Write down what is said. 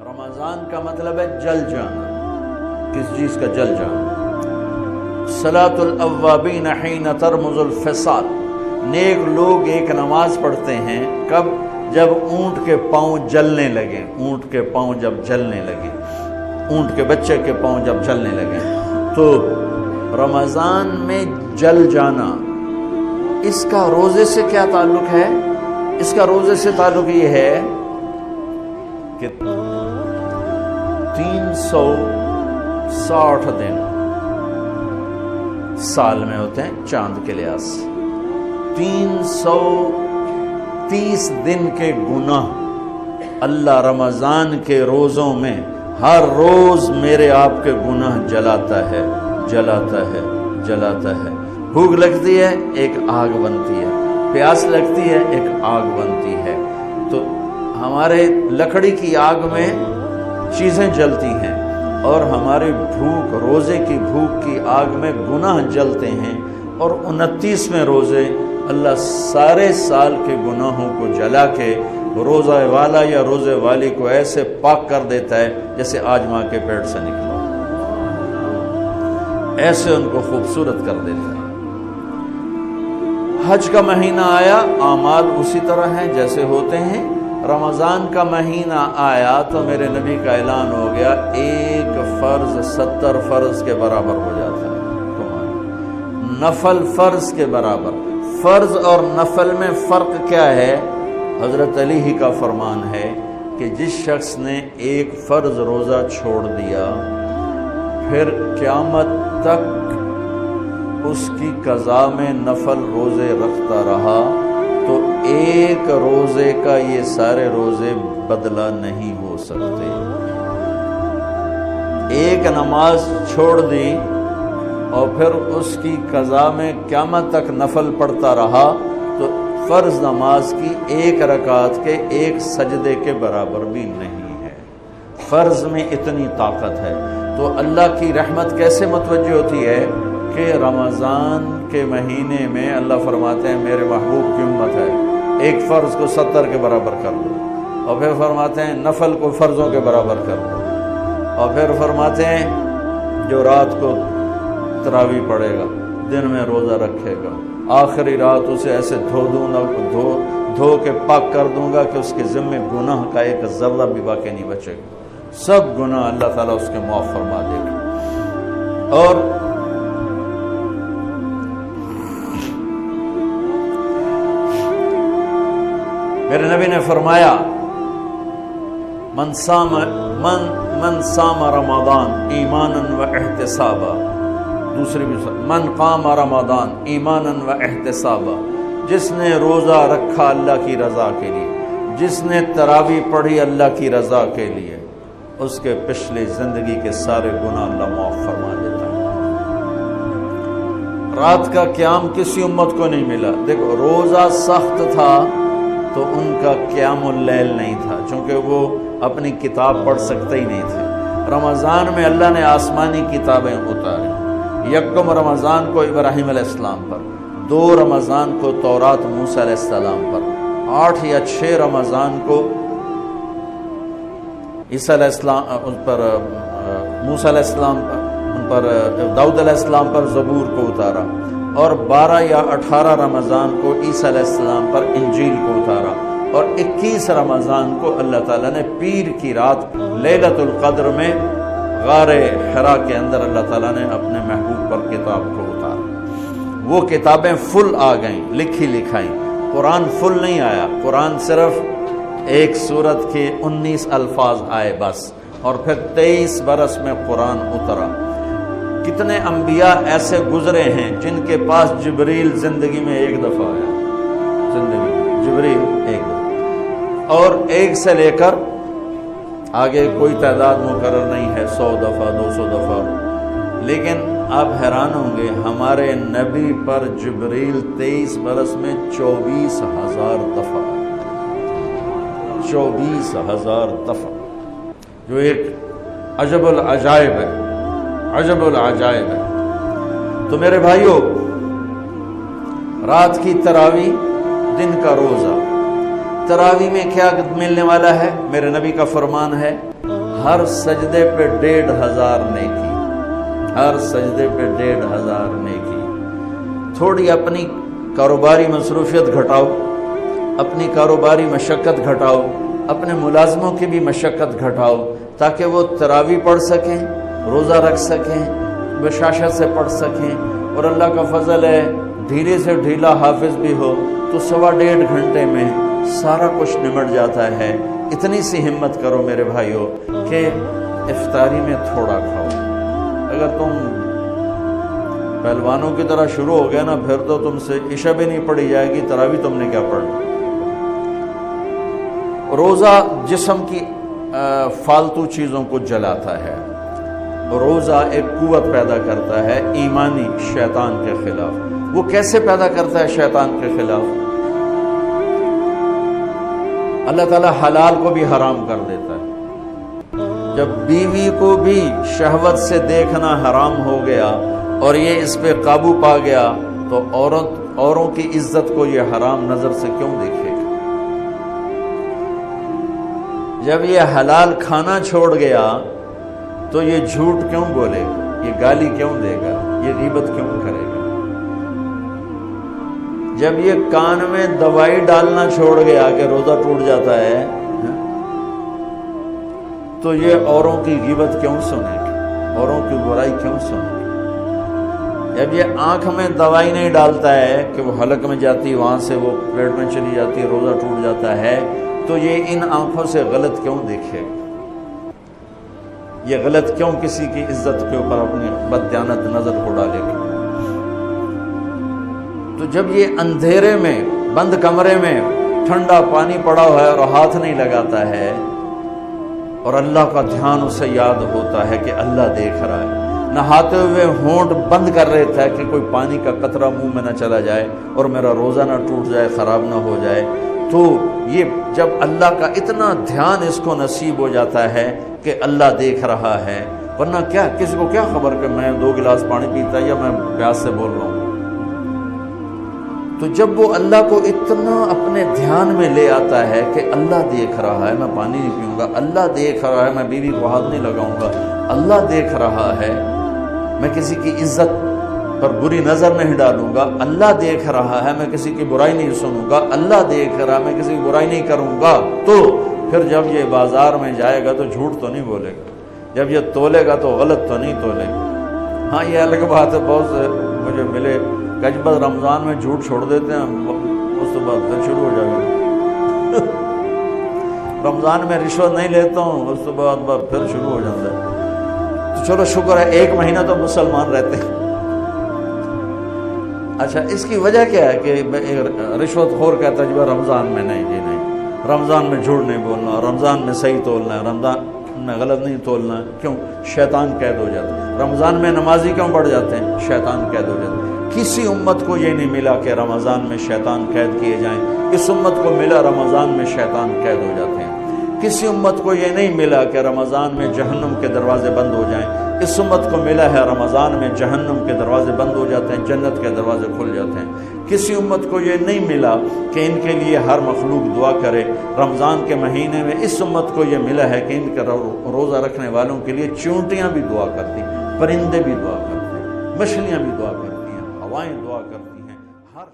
رمضان کا مطلب ہے جل جانا. کس چیز کا جل جانا؟ صلاۃ الاوابین حین ترمز الفصال. نیک لوگ ایک نماز پڑھتے ہیں کب؟ جب اونٹ کے پاؤں جلنے لگے. اونٹ کے پاؤں جب جلنے لگے، اونٹ کے بچے کے پاؤں جب جلنے لگے. تو رمضان میں جل جانا، اس کا روزے سے کیا تعلق ہے؟ اس کا روزے سے تعلق یہ ہے کہ 360 دن سال میں ہوتے ہیں چاند کے لحاظ سے. 330 دن کے گناہ اللہ رمضان کے روزوں میں ہر روز میرے آپ کے گناہ جلاتا ہے، جلاتا ہے، جلاتا ہے. بھوک لگتی ہے ایک آگ بنتی ہے، پیاس لگتی ہے ایک آگ بنتی ہے. تو ہمارے لکڑی کی آگ میں چیزیں جلتی ہیں اور ہماری بھوک، روزے کی بھوک کی آگ میں گناہ جلتے ہیں. اور 29ویں روزے اللہ سارے سال کے گناہوں کو جلا کے روزہ والا یا روزے والی کو ایسے پاک کر دیتا ہے جیسے آج ماں کے پیٹ سے نکلا، ایسے ان کو خوبصورت کر دیتا ہے. حج کا مہینہ آیا، اعمال اسی طرح ہیں جیسے ہوتے ہیں. رمضان کا مہینہ آیا تو میرے نبی کا اعلان ہو گیا، ایک فرض 70 فرض کے برابر ہو جاتا ہے تمہارا، نفل فرض کے برابر. فرض اور نفل میں فرق کیا ہے؟ حضرت علی ہی کا فرمان ہے کہ جس شخص نے ایک فرض روزہ چھوڑ دیا پھر قیامت تک اس کی قضا میں نفل روزے رکھتا رہا تو ایک روزے کا یہ سارے روزے بدلہ نہیں ہو سکتے. ایک نماز چھوڑ دی اور پھر اس کی قضا میں قیامت تک نفل پڑھتا رہا تو فرض نماز کی ایک رکعت کے ایک سجدے کے برابر بھی نہیں ہے. فرض میں اتنی طاقت ہے. تو اللہ کی رحمت کیسے متوجہ ہوتی ہے کہ رمضان کے مہینے میں اللہ فرماتے ہیں میرے محبوب کی امت ہے، ایک فرض کو 70 کے برابر کر دو، اور پھر فرماتے ہیں نفل کو فرضوں کے برابر کر دو، اور پھر فرماتے ہیں جو رات کو تراویح پڑھے گا، دن میں روزہ رکھے گا، آخری رات اسے ایسے دھو کے پاک کر دوں گا کہ اس کے ذمے گناہ کا ایک ذرہ بھی باقی نہیں بچے گا. سب گناہ اللہ تعالیٰ اس کے معاف فرما دے گا. اور میرے نبی نے فرمایا من صام رمضان ایمانا و احتسابا، دوسری بھی من قام رمضان ایمانا و احتسابا، جس نے روزہ رکھا اللہ کی رضا کے لیے، جس نے تراویح پڑھی اللہ کی رضا کے لیے، اس کے پچھلی زندگی کے سارے گناہ اللہ معاف فرما دیتا ہے. رات کا قیام کسی امت کو نہیں ملا. دیکھو روزہ سخت تھا تو ان کا قیام اللیل نہیں تھا چونکہ وہ اپنی کتاب پڑھ سکتے ہی نہیں تھے. رمضان میں اللہ نے آسمانی کتابیں اتاری. یکم رمضان کو ابراہیم علیہ السلام پر، 2 رمضان کو تورات موسیٰ علیہ السلام پر، 8 یا 6 رمضان کو عیسیٰ علیہ السلام پر، موسیٰ علیہ السلام پر، داؤد علیہ السلام پر زبور کو اتارا، اور 12 یا 18 رمضان کو عیسیٰ علیہ السلام پر انجیل کو اتارا، اور 21 رمضان کو اللہ تعالیٰ نے پیر کی رات لیلۃ القدر میں غار حرا کے اندر اللہ تعالیٰ نے اپنے محبوب پر کتاب کو اتارا. وہ کتابیں فل آ گئیں، لکھی لکھائیں. قرآن فل نہیں آیا، قرآن صرف ایک سورت کے 19 الفاظ آئے بس، اور پھر 23 برس میں قرآن اترا. کتنے انبیاء ایسے گزرے ہیں جن کے پاس جبریل زندگی میں ایک دفعہ آیا، زندگی جبریل ایک دفعہ، اور ایک سے لے کر آگے کوئی تعداد مقرر نہیں ہے، 100 دفعہ 200 دفعہ. لیکن آپ حیران ہوں گے ہمارے نبی پر جبریل 23 برس میں 24,000 دفعہ، 24,000 دفعہ، جو ایک عجب العجائب ہے، عجب العجائب ہے. تو میرے بھائیوں، رات کی تراویح، دن کا روزہ، تراویح میں کیا ملنے والا ہے؟ میرے نبی کا فرمان ہے ہر سجدے پہ 1500 نیکی، ہر سجدے پہ 1500 نیکی۔ تھوڑی اپنی کاروباری مصروفیت گھٹاؤ، اپنی کاروباری مشقت گھٹاؤ، اپنے ملازموں کی بھی مشقت گھٹاؤ، تاکہ وہ تراویح پڑھ سکیں، روزہ رکھ سکیں، بشاشت سے پڑھ سکیں، اور اللہ کا فضل ہے ڈھیلے سے ڈھیلا حافظ بھی ہو تو 1.5 گھنٹے میں سارا کچھ نمٹ جاتا ہے۔ اتنی سی ہمت کرو میرے بھائیو کہ افطاری میں تھوڑا کھاؤ۔ اگر تم پہلوانوں کی طرح شروع ہو گیا نا، پھر تو تم سے عشاء بھی نہیں پڑھی جائے گی، تراویح تم نے کیا پڑھنا۔ روزہ جسم کی فالتو چیزوں کو جلاتا ہے، روزہ ایک قوت پیدا کرتا ہے ایمانی شیطان کے خلاف۔ وہ کیسے پیدا کرتا ہے شیطان کے خلاف؟ اللہ تعالیٰ حلال کو بھی حرام کر دیتا ہے۔ جب بیوی کو بھی شہوت سے دیکھنا حرام ہو گیا اور یہ اس پہ قابو پا گیا تو اوروں کی عزت کو یہ حرام نظر سے کیوں دیکھے گا؟ جب یہ حلال کھانا چھوڑ گیا تو یہ جھوٹ کیوں بولے گا، یہ گالی کیوں دے گا، یہ غیبت کیوں کرے گا؟ جب یہ کان میں دوائی ڈالنا چھوڑ گیا کہ روزہ ٹوٹ جاتا ہے تو یہ اوروں کی غیبت کیوں سنے گا، اوروں کی برائی کیوں سنے گا؟ جب یہ آنکھ میں دوائی نہیں ڈالتا ہے کہ وہ حلق میں جاتی، وہاں سے وہ پیٹ میں چلی جاتی ہے، روزہ ٹوٹ جاتا ہے، تو یہ ان آنکھوں سے غلط کیوں دیکھے گا؟ یہ غلط کیوں کسی کی عزت کے اوپر اپنی بددیانت نظر کو ڈالے گا؟ تو جب یہ اندھیرے میں بند کمرے میں ٹھنڈا پانی پڑا ہوا ہے اور ہاتھ نہیں لگاتا ہے اور اللہ کا دھیان اسے یاد ہوتا ہے کہ اللہ دیکھ رہا ہے، نہاتے ہوئے ہونٹ بند کر لیتا ہے کہ کوئی پانی کا قطرہ منہ میں نہ چلا جائے اور میرا روزہ نہ ٹوٹ جائے، خراب نہ ہو جائے، تو یہ جب اللہ کا اتنا دھیان اس کو نصیب ہو جاتا ہے کہ اللہ دیکھ رہا ہے، ورنہ کیا کسی کو کیا خبر کہ میں 2 گلاس پانی پیتا یا میں پیاس سے بول رہا ہوں۔ تو جب وہ اللہ کو اتنا اپنے دھیان میں لے آتا ہے کہ اللہ دیکھ رہا ہے، میں پانی نہیں پیوں گا، اللہ دیکھ رہا ہے، میں بیوی کو ہاتھ نہیں لگاؤں گا، اللہ دیکھ رہا ہے، میں کسی کی عزت پر بری نظر نہیں ڈالوں گا، اللہ دیکھ رہا ہے، میں کسی کی برائی نہیں سنوں گا، اللہ دیکھ رہا ہے، میں کسی کی برائی نہیں کروں گا، تو پھر جب یہ بازار میں جائے گا تو جھوٹ تو نہیں بولے گا، جب یہ تولے گا تو غلط تو نہیں تولے گا۔ ہاں یہ الگ بات ہے، بہت سے مجھے ملے کہ بس رمضان میں جھوٹ چھوڑ دیتے ہیں، اس کے بعد پھر شروع ہو جائے گا۔ رمضان میں رشوت نہیں لیتا ہوں، اس کے بعد پھر شروع ہو جاتا ہے۔ تو چلو شکر ہے 1 مہینہ تو مسلمان رہتے ہیں۔ اچھا اس کی وجہ کیا ہے کہ رشوت خور کہتا ہے جی رمضان میں نہیں، جی نہیں، رمضان میں جھوٹ نہیں بولنا، رمضان میں صحیح تولنا ہے، رمضان میں غلط نہیں تولنا ہے۔ کیوں؟ شیطان قید ہو جاتا ہے۔ رمضان میں نمازی کیوں بڑھ جاتے ہیں؟ شیطان قید ہو جاتا ہے۔ کسی امت کو یہ نہیں ملا کہ رمضان میں شیطان قید کیے جائیں، اس امت کو ملا رمضان میں شیطان قید ہو جاتے ہیں۔ کسی امت کو یہ نہیں ملا کہ رمضان میں جہنم کے دروازے بند ہو جائیں، اس امت کو ملا ہے رمضان میں جہنم کے دروازے بند ہو جاتے ہیں، جنت کے دروازے کھل جاتے ہیں۔ کسی امت کو یہ نہیں ملا کہ ان کے لیے ہر مخلوق دعا کرے، رمضان کے مہینے میں اس امت کو یہ ملا ہے کہ ان کے روزہ رکھنے والوں کے لیے چونٹیاں بھی دعا کرتی، پرندے بھی دعا کرتے، مچھلیاں بھی دعا کرتی، ہوائیں دعا کرتی ہیں، ہر